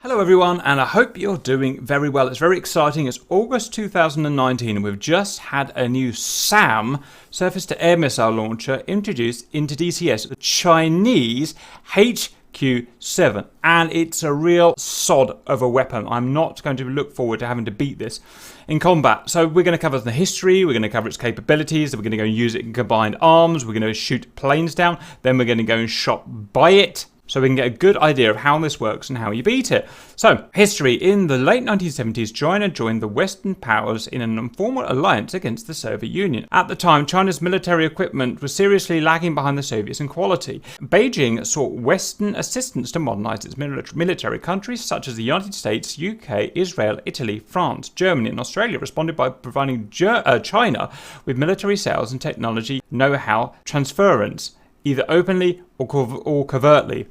Hello everyone, and I hope you're doing very well. It's very exciting. It's August 2019 and we've just had a new SAM, surface-to-air missile launcher, introduced into DCS, the Chinese HQ-7. And it's a real sod of a weapon. I'm not going to look forward to having to beat this in combat. So we're going to cover the history, we're going to cover its capabilities, we're going to go and use it in combined arms, we're going to shoot planes down, then we're going to go and shot by it, so we can get a good idea of how this works and how you beat it. So, history. In the late 1970s, China joined the Western powers in an informal alliance against the Soviet Union. At the time, China's military equipment was seriously lagging behind the Soviets in quality. Beijing sought Western assistance to modernize its military. Countries such as the United States, UK, Israel, Italy, France, Germany, and Australia responded by providing China with military sales and technology know-how transference, either openly or covertly.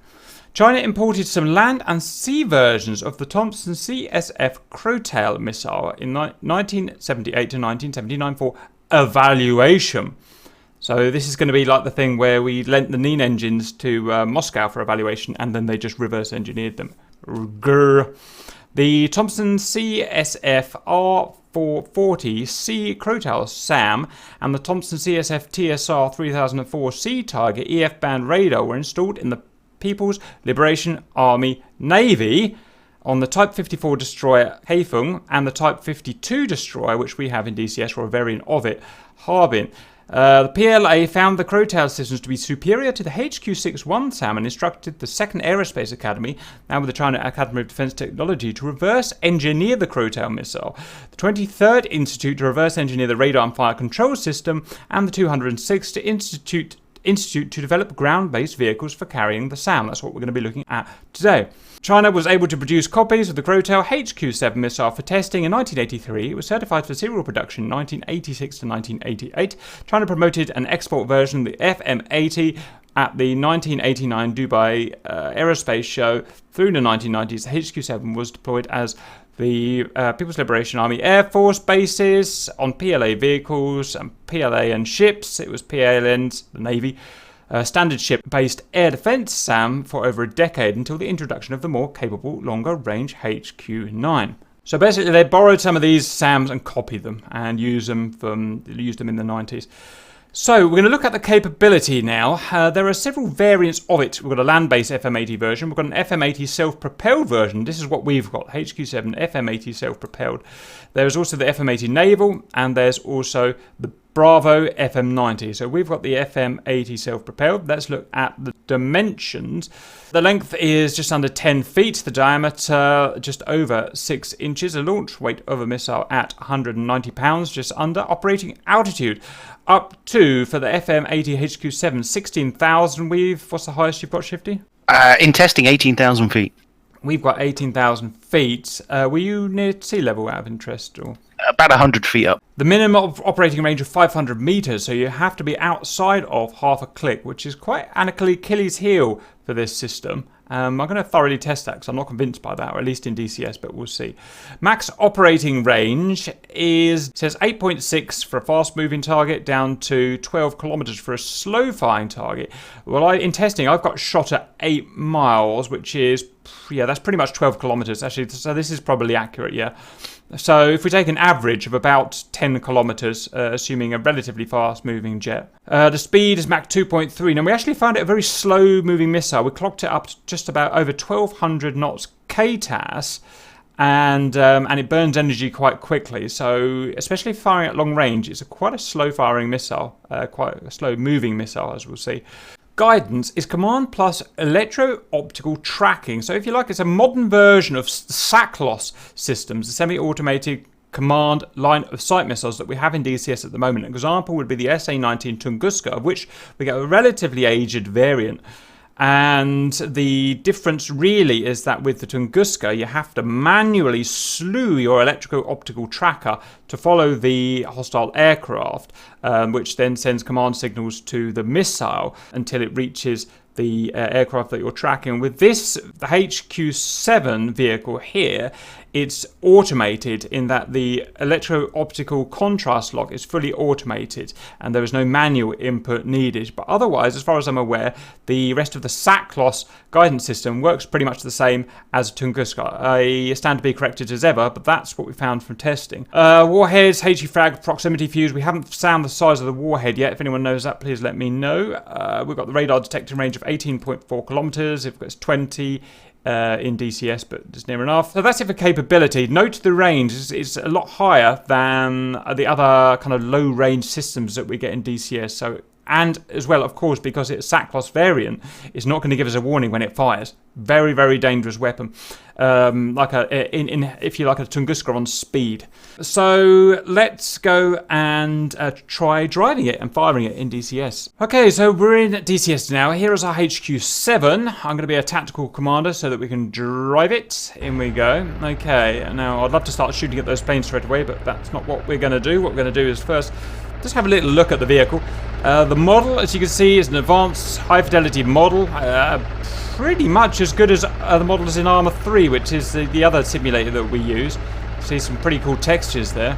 China imported some land and sea versions of the Thompson CSF Crowtail missile in 1978 to 1979 for evaluation. So this is going to be like the thing where we lent the Neen engines to Moscow for evaluation and then they just reverse engineered them. Grr. The Thompson CSF R440C Crowtail SAM and the Thompson CSF TSR 3004 Sea Tiger EF band radar were installed in the People's Liberation Army Navy on the Type 54 destroyer Haifeng and the Type 52 destroyer, which we have in DCS, or a variant of it, Harbin. The PLA found the Crowtail systems to be superior to the HQ-61 SAM and instructed the 2nd Aerospace Academy, now with the China Academy of Defense Technology, to reverse engineer the Crowtail missile, the 23rd Institute to reverse engineer the radar and fire control system, and the 206th Institute to develop ground-based vehicles for carrying the SAM. That's what we're going to be looking at today. China was able to produce copies of the Crowtail HQ-7 missile for testing in 1983. It was certified for serial production in 1986 to 1988. China promoted an export version, the FM-80, at the 1989 Dubai Aerospace Show. Through the 1990s, the HQ-7 was deployed as the People's Liberation Army Air Force bases, on PLA vehicles and PLA and ships. It was PLN's, the Navy, standard ship-based air defense SAM for over a decade until the introduction of the more capable, longer-range HQ-9. So basically, they borrowed some of these SAMs and copied them and used them in the 90s. So we're going to look at the capability now. There are several variants of it. We've got a land-based FM-80 version. We've got an FM-80 self-propelled version. This is what we've got, HQ-7 FM-80 self-propelled. There's also the FM-80 naval, and there's also the Bravo FM-90. So we've got the FM-80 self-propelled. Let's look at the dimensions. The length is just under 10 feet, the diameter just over 6 inches, a launch weight of a missile at 190 pounds, just under. Operating altitude up to, for the FM-80 HQ-7, 16,000. What's the highest you've got, Shifty? In testing, 18,000 feet. We've got 18,000 feet. Were you near sea level out of interest? Or? About 100 feet up. The minimum operating range of 500 meters, so you have to be outside of half a click, which is quite an Achilles heel for this system. I'm going to thoroughly test that because I'm not convinced by that, or at least in DCS, but we'll see. Max operating range says 8.6 for a fast-moving target, down to 12 kilometers for a slow-firing target. Well, in testing, I've got shot at 8 miles, which is, yeah, that's pretty much 12 kilometers, actually. So this is probably accurate, yeah. So if we take an average of about 10 kilometers, assuming a relatively fast-moving jet. The speed is Mach 2.3. Now, we actually found it a very slow-moving missile. We clocked it up to just about over 1,200 knots KTAS, and it burns energy quite quickly. So, especially firing at long range, it's quite a slow-firing missile, quite a slow-moving missile, as we'll see. Guidance is command plus electro-optical tracking. So if you like, it's a modern version of SACLOS systems, the semi-automated command line of sight missiles that we have in DCS at the moment. An example would be the SA-19 Tunguska, of which we get a relatively aged variant. And the difference really is that with the Tunguska, you have to manually slew your electro-optical tracker to follow the hostile aircraft, which then sends command signals to the missile until it reaches the aircraft that you're tracking. With this, the HQ-7 vehicle here, it's automated in that the electro-optical contrast lock is fully automated and there is no manual input needed. But otherwise, as far as I'm aware, the rest of the SACLOS guidance system works pretty much the same as Tunguska. I stand to be corrected as ever, but that's what we found from testing. Warheads, HE frag, proximity fuse. We haven't found the size of the warhead yet. If anyone knows that, please let me know. We've got the radar detecting range of 18.4 kilometers. If it's 20 in DCS, but it's near enough. So that's it for capability. Note the range is a lot higher than the other kind of low range systems that we get in DCS. So, and as well, of course, because it's a SACLOS variant, it's not going to give us a warning when it fires. Very, very dangerous weapon. If you like, a Tunguska on speed. So let's go and try driving it and firing it in DCS. Okay, so we're in DCS now. Here is our HQ-7. I'm going to be a tactical commander so that we can drive it. In we go. Okay, now I'd love to start shooting at those planes straight away, but that's not what we're going to do. What we're going to do is first just have a little look at the vehicle. The model, as you can see, is an advanced high-fidelity model. Pretty much as good as the models in Arma 3, which is the other simulator that we use. See some pretty cool textures there.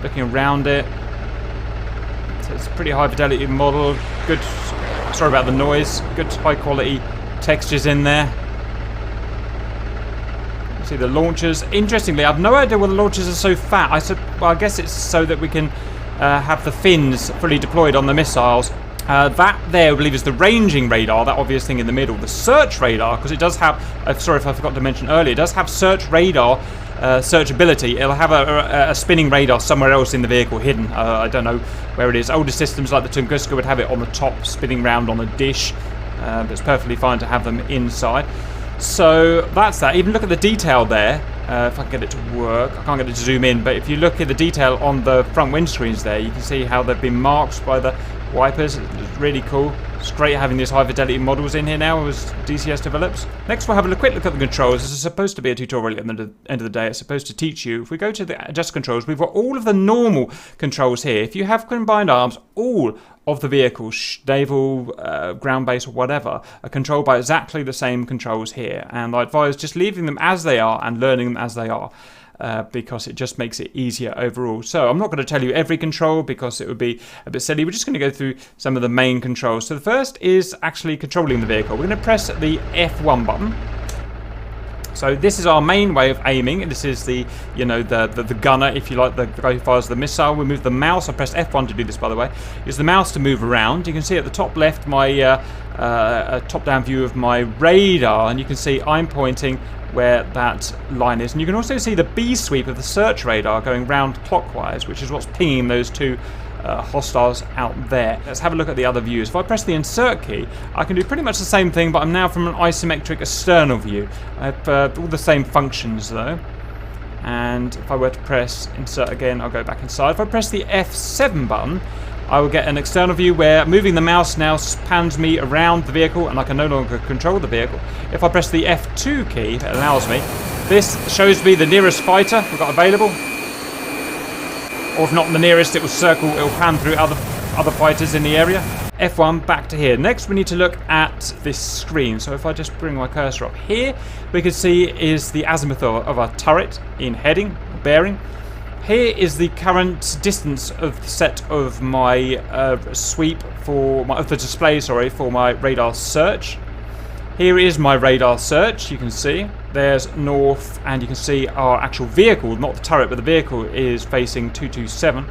Looking around it. So it's a pretty high-fidelity model. Good, sorry about the noise. Good high-quality textures in there. See the launchers. Interestingly, I've no idea why the launchers are so fat. I guess it's so that we can have the fins fully deployed on the missiles. That there, I believe, is the ranging radar, that obvious thing in the middle. The search radar, because it does have, sorry if I forgot to mention earlier, it does have search radar searchability. It'll have a spinning radar somewhere else in the vehicle hidden. I don't know where it is. Older systems like the Tunguska would have it on the top, spinning round on a dish. But it's perfectly fine to have them inside. So that's that. Even look at the detail there. If I can get it to work. I can't get it to zoom in, but if you look at the detail on the front windscreens there, you can see how they've been marked by the wipers. It's really cool. It's great having these high fidelity models in here now as DCS develops. Next we'll have a quick look at the controls. This is supposed to be a tutorial at the end of the day. It's supposed to teach you. If we go to the adjust controls, we've got all of the normal controls here. If you have combined arms, all of the vehicles, naval, ground base or whatever, are controlled by exactly the same controls here. And I advise just leaving them as they are and learning them as they are. Because it just makes it easier overall. So I'm not going to tell you every control because it would be a bit silly. We're just going to go through some of the main controls. So the first is actually controlling the vehicle. We're going to press the F1 button. So this is our main way of aiming. This is the gunner, if you like, the guy who fires the missile. We move the mouse. I press F1 to do this, by the way. Use the mouse to move around. You can see at the top left my a top-down view of my radar, and you can see I'm pointing where that line is. And you can also see the B sweep of the search radar going round clockwise, which is what's pinging those two hostiles out there. Let's have a look at the other views. If I press the insert key, I can do pretty much the same thing, but I'm now from an isometric external view. I have all the same functions though. And if I were to press insert again, I'll go back inside. If I press the F7 button, I will get an external view where moving the mouse now pans me around the vehicle and I can no longer control the vehicle. If I press the F2 key, it allows me. This shows me the nearest fighter we've got available. Or if not the nearest, it will circle, it will pan through other fighters in the area. F1 back to here. Next we need to look at this screen. So if I just bring my cursor up here, we can see is the azimuth of our turret in heading, bearing. Here is the current distance of the set of my sweep for my display, for my radar search. Here is my radar search. You can see there's north, and you can see our actual vehicle, not the turret, but the vehicle is facing 227.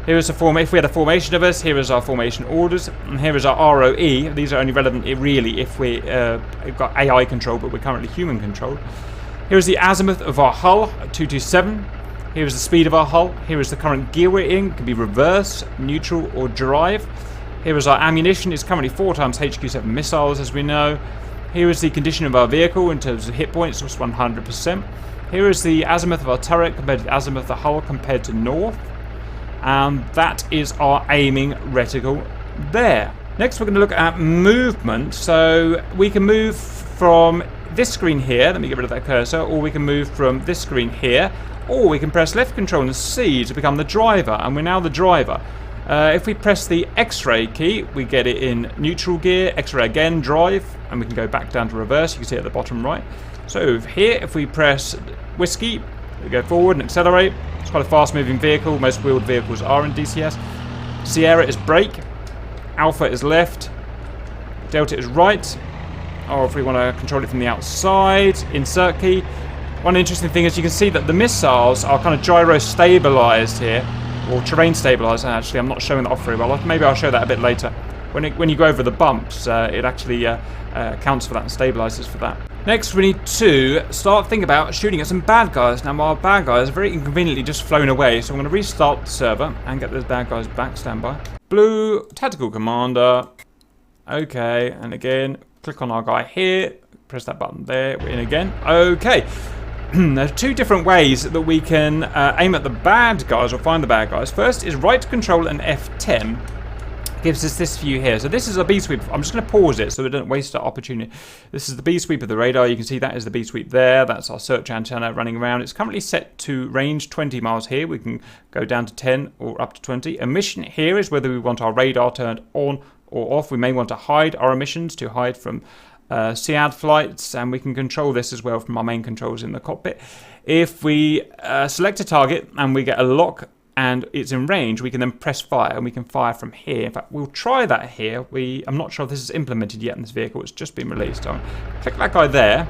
Here is the form. If we had a formation of us, here is our formation orders, and here is our ROE. These are only relevant really if we've got AI control, but we're currently human controlled. Here is the azimuth of our hull, 227. Here is the speed of our hull. Here is the current gear we're in. It can be reverse, neutral, or drive. Here is our ammunition. It's currently 4 times HQ-7 missiles, as we know. Here is the condition of our vehicle in terms of hit points, it's 100%. Here is the azimuth of our turret compared to the azimuth of the hull compared to north. And that is our aiming reticle there. Next, we're going to look at movement. So we can move from this screen here. Let me get rid of that cursor. Or we can move from this screen here. Or we can press left control and C to become the driver, and we're now the driver. If we press the X-ray key, we get it in neutral gear, X-ray again, drive, and we can go back down to reverse. You can see it at the bottom right. So here, if we press whiskey, we go forward and accelerate. It's quite a fast-moving vehicle. Most wheeled vehicles are in DCS. Sierra is brake. Alpha is left. Delta is right. Or if we want to control it from the outside, insert key. One interesting thing is you can see that the missiles are kind of gyro stabilized here, or terrain stabilized. Actually, I'm not showing that off very well. Maybe I'll show that a bit later. When you go over the bumps, it actually counts for that and stabilizes for that. Next, we need to start thinking about shooting at some bad guys. Now, our bad guys are very inconveniently just flown away, so I'm going to restart the server and get those bad guys back. Stand by. Blue, Tactical Commander. Okay, and again, click on our guy here. Press that button there. We're in again. Okay. There's two different ways that we can aim at the bad guys or find the bad guys. First is right control and F10. Gives us this view here. So this is a B sweep. I'm just going to pause it so we don't waste our opportunity. This is the B sweep of the radar. You can see that is the B sweep there. That's our search antenna running around. It's currently set to range 20 miles here. We can go down to 10 or up to 20. Emission here is whether we want our radar turned on or off. We may want to hide our emissions to hide from SEAD flights, and we can control this as well from our main controls in the cockpit. If we select a target and we get a lock and it's in range, we can then press fire and we can fire from here. In fact, we'll try that here. I'm not sure if this is implemented yet in this vehicle. It's just been released. So click that guy there.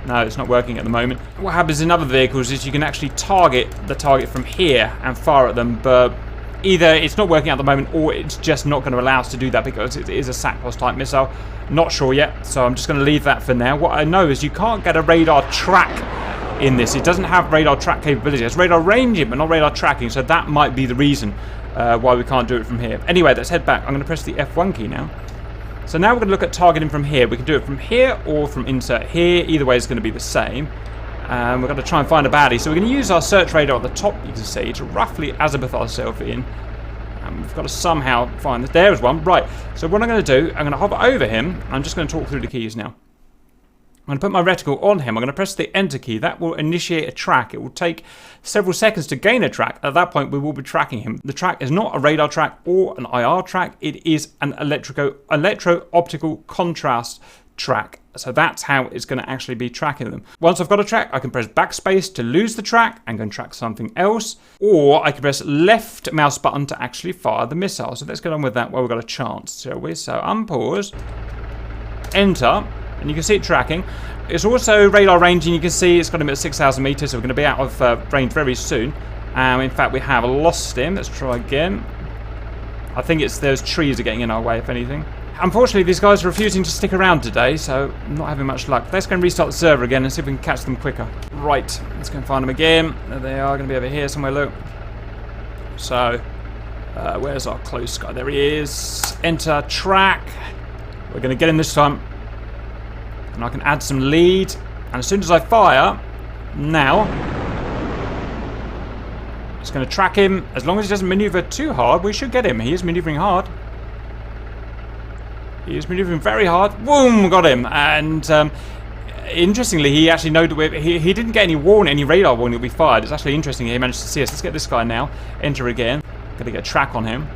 No, it's not working at the moment. What happens in other vehicles is you can actually target the target from here and fire at them, but either it's not working at the moment or it's just not going to allow us to do that because it is a SACLOS type missile. Not sure yet, so I'm just going to leave that for now. What I know is you can't get a radar track in this. It doesn't have radar track capability. It's radar ranging, but not radar tracking, so that might be the reason why we can't do it from here. Anyway, let's head back. I'm going to press the F1 key now. So now we're going to look at targeting from here. We can do it from here or from insert here. Either way is going to be the same. We're going to try and find a baddie. So we're going to use our search radar at the top, you can see, to roughly azimuth ourselves in. And we've got to somehow find this. There is one. Right. So what I'm going to do, I'm going to hover over him. I'm just going to talk through the keys now. I'm going to put my reticle on him. I'm going to press the enter key. That will initiate a track. It will take several seconds to gain a track. At that point, we will be tracking him. The track is not a radar track or an IR track. It is an electro-optical contrast track. So that's how it's going to actually be tracking them. Once I've got a track, I can press backspace to lose the track and go and track something else. Or I can press left mouse button to actually fire the missile. So let's get on with that while we've got a chance, shall we? So unpause, enter. And you can see it tracking. It's also radar ranging. You can see it's got him at 6,000 meters, so we're going to be out of range very soon. In fact, we have lost him. Let's try again. I think it's those trees are getting in our way, if anything. Unfortunately, these guys are refusing to stick around today, so I'm not having much luck. Let's go and restart the server again and see if we can catch them quicker. Right, let's go and find them again. There they are, going to be over here somewhere, look. So, where's our close guy? There he is. Enter track. We're going to get him this time. And I can add some lead. And as soon as I fire, now, it's going to track him. As long as he doesn't maneuver too hard, we should get him. He is maneuvering hard. He is maneuvering very hard. Boom, got him. And interestingly, he actually know that he didn't get any warning, any radar warning that we fired. It's actually interesting he managed to see us. Let's get this guy now. Enter again. Got to get a track on him.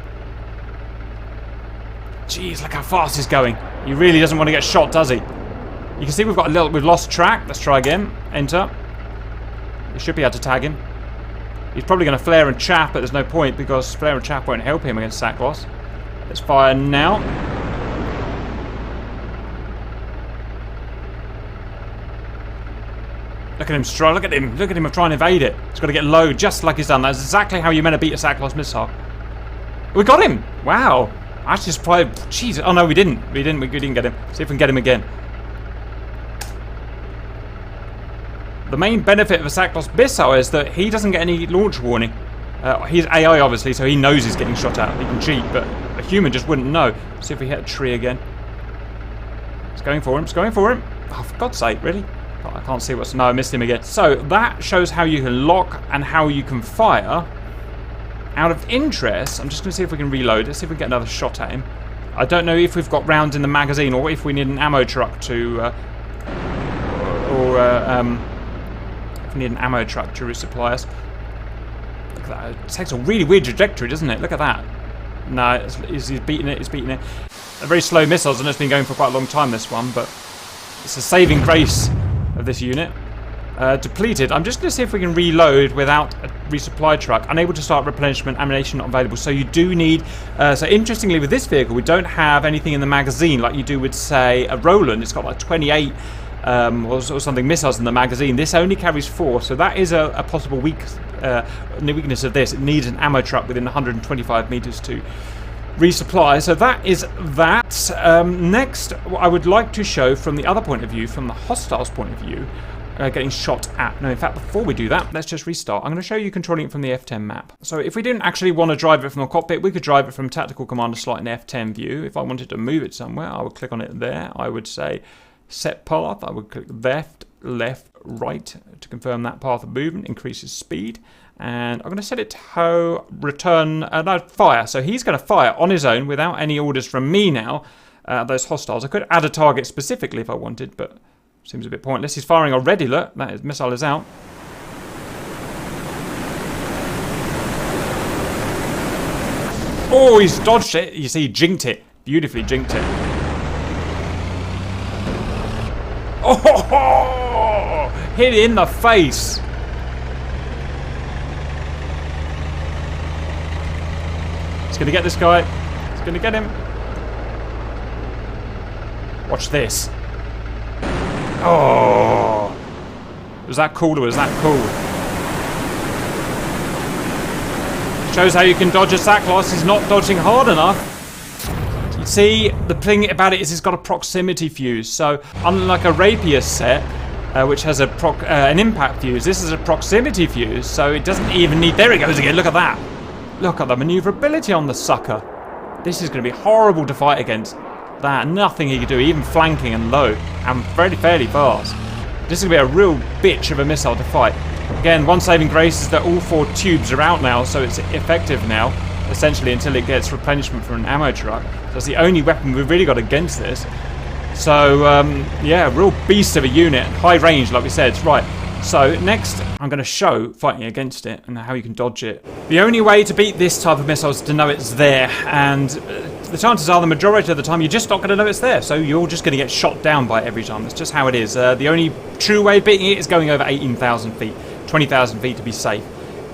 Jeez, look how fast he's going. He really doesn't want to get shot, does he? You can see we've lost track. Let's try again. Enter. We should be able to tag him. He's probably going to flare and chaff, but there's no point because flare and chaff won't help him against SACLOS. Let's fire now. Look at him strong. Look at him. Look at him trying to evade it. He's got to get low just like he's done. That's exactly how you're meant to beat a SACLOS missile. We got him. Wow. I just probably... Jeez. Oh, no, we didn't. We didn't get him. See if we can get him again. The main benefit of a SACLOS missile is that he doesn't get any launch warning. He's AI, obviously, so he knows he's getting shot at. He can cheat, but a human just wouldn't know. See if we hit a tree again. It's going for him. It's going for him. Oh, for God's sake, really? Oh, I can't see what's... No, I missed him again. So that shows how you can lock and how you can fire. Out of interest, I'm just going to see if we can reload. Let's see if we can get another shot at him. I don't know if we've got rounds in the magazine or if we need an ammo truck to... We need an ammo truck to resupply us. Look at that. It takes a really weird trajectory, doesn't it? Look at that. No, he's beating it. He's beating it. A very slow missiles, and it's been going for quite a long time, this one, but it's a saving grace of this unit. Depleted. I'm just going to see if we can reload without a resupply truck. Unable to start replenishment. Ammunition not available. So you do need... so interestingly, with this vehicle, we don't have anything in the magazine like you do with, say, a Roland. It's got like 28 or something missiles in the magazine. This only carries 4, so that is a possible weakness of this. It needs an ammo truck within 125 meters to resupply. So that is that. Next, I would like to show from the other point of view, from the hostiles' point of view, getting shot at. No, in fact, before we do that, let's just restart. I'm going to show you controlling it from the F10 map. So if we didn't actually want to drive it from the cockpit, we could drive it from Tactical Commander slot in F10 view. If I wanted to move it somewhere, I would click on it there. I would say set path. I would click left, right to confirm that path of movement, increases speed. And I'm going to set it to return, no, fire. So he's going to fire on his own without any orders from me now. Those hostiles. I could add a target specifically if I wanted, but seems a bit pointless. He's firing already, look. That missile is out. Oh, he's dodged it. You see, he jinked it. Beautifully jinked it. Oh, hit it in the face. It's going to get this guy. It's going to get him. Watch this. Oh, was that cool or was that cool? Shows how you can dodge a Saclos. He's not dodging hard enough. You see, the thing about it is it's got a proximity fuse. So unlike a Rapier set, which has an impact fuse, this is a proximity fuse. So it doesn't even need... There it goes again. Look at that. Look at the maneuverability on the sucker. This is going to be horrible to fight against. That nothing he could do, even flanking and low, and fairly fast. This is going to be a real bitch of a missile to fight. Again, one saving grace is that all 4 tubes are out now, so it's effective now, essentially until it gets replenishment from an ammo truck. That's the only weapon we've really got against this. So yeah, real beast of a unit, high range, like we said. Right. So next, I'm going to show fighting against it and how you can dodge it. The only way to beat this type of missile is to know it's there, and the chances are the majority of the time you're just not going to know it's there, so you're just going to get shot down by it every time. That's just how it is. The only true way of beating it is going over 18,000 feet, 20,000 feet to be safe.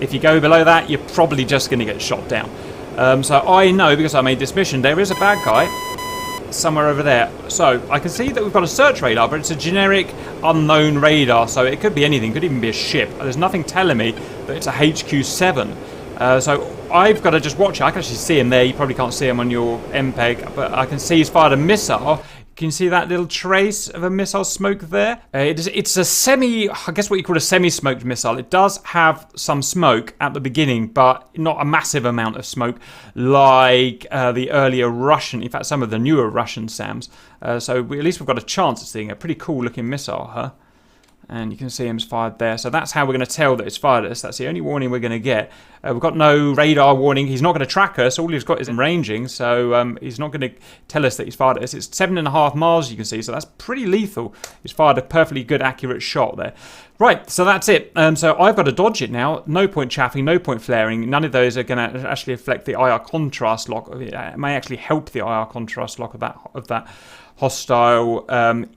If you go below that, you're probably just going to get shot down. So I know, because I made this mission, there is a bad guy somewhere over there. So I can see that we've got a search radar, but it's a generic unknown radar, so it could be anything. It could even be a ship. There's nothing telling me that it's a HQ-7. So I've got to just watch it. I can actually see him there. You probably can't see him on your MPEG, but I can see he's fired a missile. Can you see that little trace of a missile smoke there? It's a semi, I guess what you call a semi-smoked missile. It does have some smoke at the beginning, but not a massive amount of smoke like the earlier Russian, in fact some of the newer Russian SAMs. So at least we've got a chance of seeing a pretty cool looking missile, huh? And you can see him's fired there. So that's how we're going to tell that it's fired at us. That's the only warning we're going to get. We've got no radar warning. He's not going to track us. All he's got is ranging. So he's not going to tell us that he's fired at us. It's 7.5 miles, you can see. So that's pretty lethal. He's fired a perfectly good, accurate shot there. Right, so that's it. So I've got to dodge it now. No point chaffing, no point flaring. None of those are going to actually affect the IR contrast lock. It may actually help the IR contrast lock of that hostile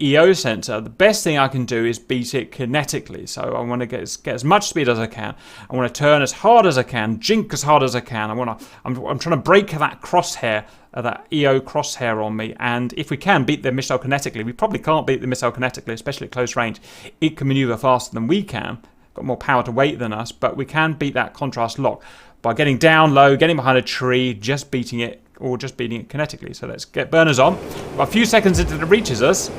EO sensor. The best thing I can do is beat it kinetically. So I want to get as much speed as I can. I want to turn as hard as I can, jink as hard as I can. I'm trying to break that crosshair, that EO crosshair on me. And if we can beat the missile kinetically, we probably can't beat the missile kinetically, especially at close range. It can maneuver faster than we can, got more power to weight than us, but we can beat that contrast lock by getting down low, getting behind a tree, just beating it, or just beating it kinetically. So let's get burners on. We've got a few seconds until it reaches us,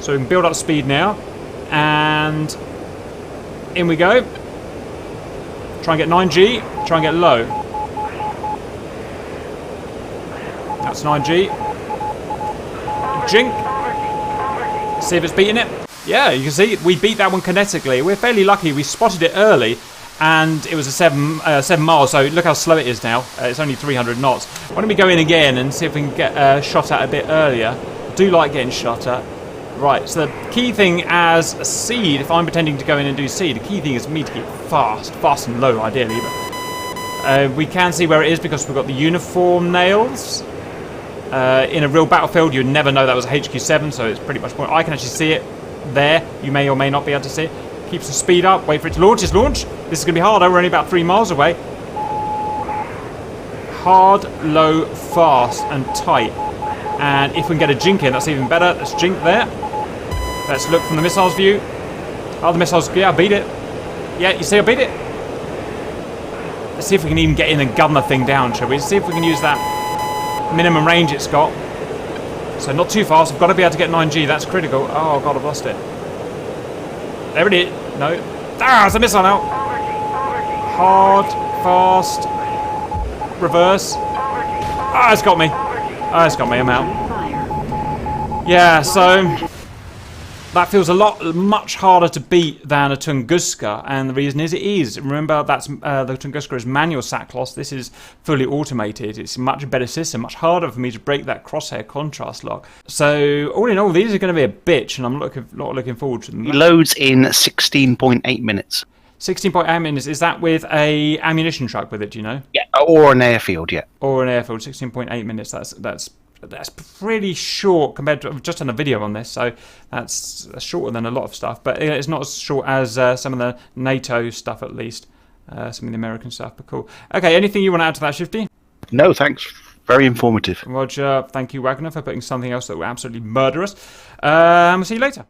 so we can build up speed now. And in we go. Try and get 9G, try and get low. That's 9G. Jink. See if it's beating it. Yeah, you can see we beat that one kinetically. We're fairly lucky. We spotted it early, and it was a 7 miles. So look how slow it is now. It's only 300 knots. Why don't we go in again and see if we can get shot at a bit earlier? I do like getting shot at. Right, so the key thing as a seed, if I'm pretending to go in and do seed, the key thing is for me to get fast and low ideally. But We can see where it is because we've got the uniform nails. In a real battlefield, you'd never know that was a HQ-7, so it's pretty much point. I can actually see it there. You may or may not be able to see it. Keeps the speed up. Wait for it to launch. It's launched. This is going to be harder. We're only about 3 miles away. Hard, low, fast, and tight. And if we can get a jink in, that's even better. Let's jink there. Let's look from the missiles view. Oh, the missiles. Yeah, I beat it. Yeah, you see I beat it? Let's see if we can even get in and gun the thing down, shall we? See if we can use that minimum range it's got. So not too fast. I've got to be able to get 9G. That's critical. Oh, God, I've lost it. There it is. No. Ah, it's a missile now. Hard, fast, reverse. Ah, it's got me. Ah, it's got me. I'm out. Yeah, so that feels much harder to beat than a Tunguska, and the reason is it is. Remember, that's the Tunguska is manual sat loss. This is fully automated. It's a much better system, much harder for me to break that crosshair contrast lock. So all in all, these are going to be a bitch, and I'm not looking forward to them. It loads in 16.8 minutes. 16.8 minutes. Is that with a ammunition truck with it? Do you know? Yeah, or an airfield. Yeah, or an airfield. 16.8 minutes. That's pretty short compared to just on a video on this, so that's shorter than a lot of stuff, but it's not as short as some of the NATO stuff, at least some of the American stuff, but cool. Okay, anything you want to add to that, Shifty? No, thanks. Very informative. Roger. Thank you, Wagner, for putting something else that will absolutely murder us. See you later.